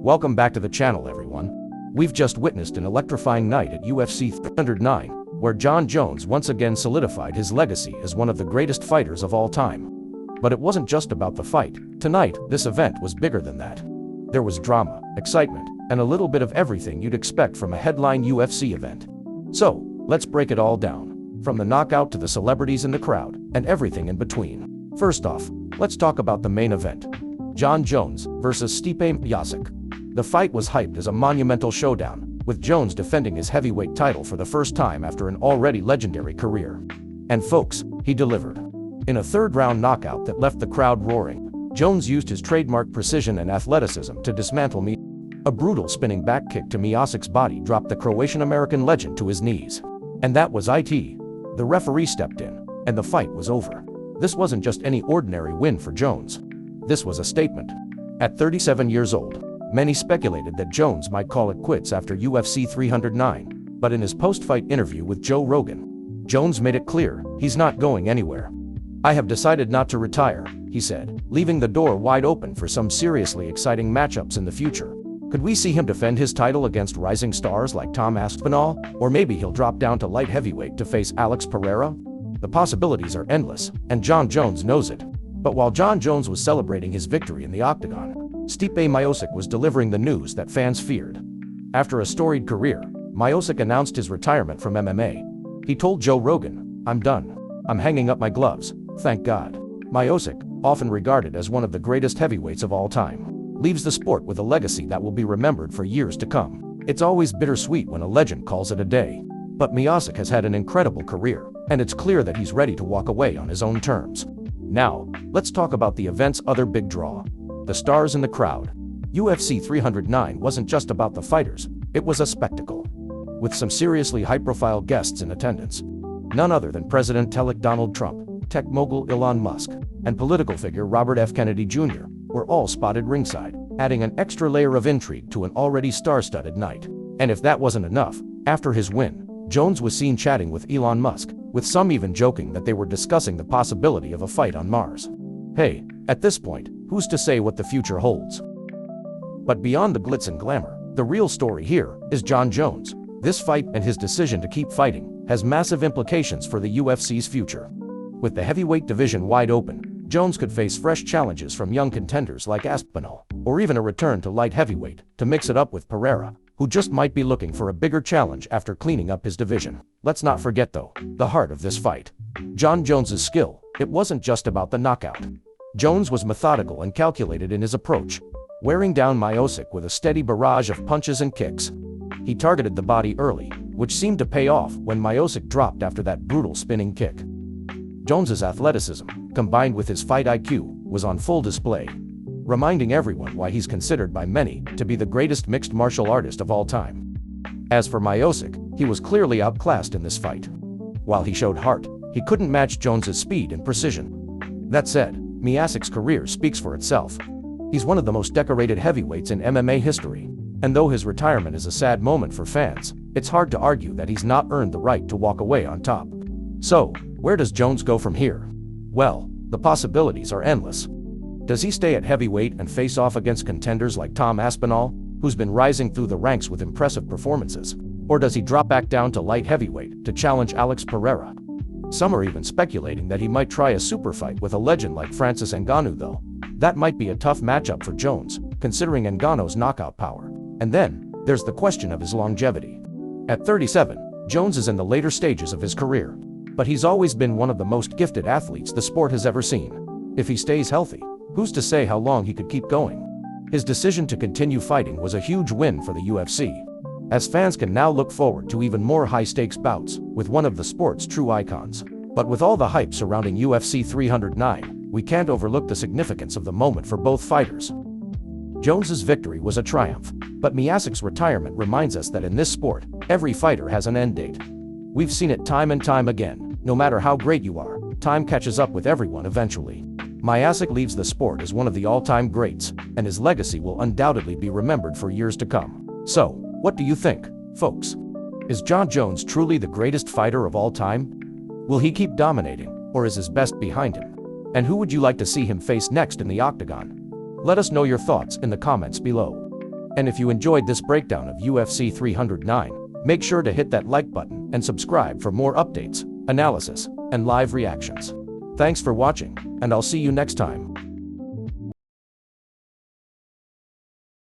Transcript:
Welcome back to the channel, everyone. We've just witnessed an electrifying night at UFC 309, where Jon Jones once again solidified his legacy as one of the greatest fighters of all time. But it wasn't just about the fight. Tonight, this event was bigger than that. There was drama, excitement, and a little bit of everything you'd expect from a headline UFC event. So, let's break it all down, from the knockout to the celebrities in the crowd, and everything in between. First off, let's talk about the main event. Jon Jones versus Stipe Miocic. The fight was hyped as a monumental showdown, with Jones defending his heavyweight title for the first time after an already legendary career. And folks, he delivered. In a third-round knockout that left the crowd roaring, Jones used his trademark precision and athleticism to dismantle Miocic. A brutal spinning back kick to Miocic's body dropped the Croatian-American legend to his knees. And that was it. The referee stepped in, and the fight was over. This wasn't just any ordinary win for Jones. This was a statement. At 37 years old, many speculated that Jones might call it quits after UFC 309, but in his post-fight interview with Joe Rogan, Jones made it clear he's not going anywhere. "I have decided not to retire," he said, leaving the door wide open for some seriously exciting matchups in the future. Could we see him defend his title against rising stars like Tom Aspinall? Or maybe he'll drop down to light heavyweight to face Alex Pereira? The possibilities are endless, and Jon Jones knows it. But while Jon Jones was celebrating his victory in the Octagon, Stipe Miocic was delivering the news that fans feared. After a storied career, Miocic announced his retirement from MMA. He told Joe Rogan, "I'm done. I'm hanging up my gloves, thank God." Miocic, often regarded as one of the greatest heavyweights of all time, leaves the sport with a legacy that will be remembered for years to come. It's always bittersweet when a legend calls it a day. But Miocic has had an incredible career, and it's clear that he's ready to walk away on his own terms. Now, let's talk about the event's other big draw. The stars in the crowd. UFC 309 wasn't just about the fighters, it was a spectacle. With some seriously high-profile guests in attendance. None other than President-elect Donald Trump, tech mogul Elon Musk, and political figure Robert F. Kennedy Jr. were all spotted ringside, adding an extra layer of intrigue to an already star-studded night. And if that wasn't enough, after his win, Jones was seen chatting with Elon Musk, with some even joking that they were discussing the possibility of a fight on Mars. Hey, at this point, who's to say what the future holds? But beyond the glitz and glamour, the real story here is Jon Jones. This fight and his decision to keep fighting has massive implications for the UFC's future. With the heavyweight division wide open, Jones could face fresh challenges from young contenders like Aspinall, or even a return to light heavyweight to mix it up with Pereira, who just might be looking for a bigger challenge after cleaning up his division. Let's not forget though, the heart of this fight. Jon Jones's skill. It wasn't just about the knockout. Jones was methodical and calculated in his approach, wearing down Miocic with a steady barrage of punches and kicks. He targeted the body early, which seemed to pay off when Miocic dropped after that brutal spinning kick. Jones's athleticism, combined with his fight IQ, was on full display, reminding everyone why he's considered by many to be the greatest mixed martial artist of all time. As for Miocic, he was clearly outclassed in this fight. While he showed heart, he couldn't match Jones's speed and precision. That said, Miocic's career speaks for itself. He's one of the most decorated heavyweights in MMA history, and though his retirement is a sad moment for fans, it's hard to argue that he's not earned the right to walk away on top. So, where does Jones go from here? Well, the possibilities are endless. Does he stay at heavyweight and face off against contenders like Tom Aspinall, who's been rising through the ranks with impressive performances? Or does he drop back down to light heavyweight to challenge Alex Pereira? Some are even speculating that he might try a super fight with a legend like Francis Ngannou though. That might be a tough matchup for Jones, considering Ngannou's knockout power. And then, there's the question of his longevity. At 37, Jones is in the later stages of his career. But he's always been one of the most gifted athletes the sport has ever seen. If he stays healthy, who's to say how long he could keep going? His decision to continue fighting was a huge win for the UFC, as fans can now look forward to even more high-stakes bouts with one of the sport's true icons. But with all the hype surrounding UFC 309, we can't overlook the significance of the moment for both fighters. Jones's victory was a triumph, but Miocic's retirement reminds us that in this sport, every fighter has an end date. We've seen it time and time again. No matter how great you are, time catches up with everyone eventually. Miocic leaves the sport as one of the all-time greats, and his legacy will undoubtedly be remembered for years to come. So, what do you think, folks? Is Jon Jones truly the greatest fighter of all time? Will he keep dominating, or is his best behind him? And who would you like to see him face next in the Octagon? Let us know your thoughts in the comments below. And if you enjoyed this breakdown of UFC 309, make sure to hit that like button and subscribe for more updates, analysis, and live reactions. Thanks for watching, and I'll see you next time.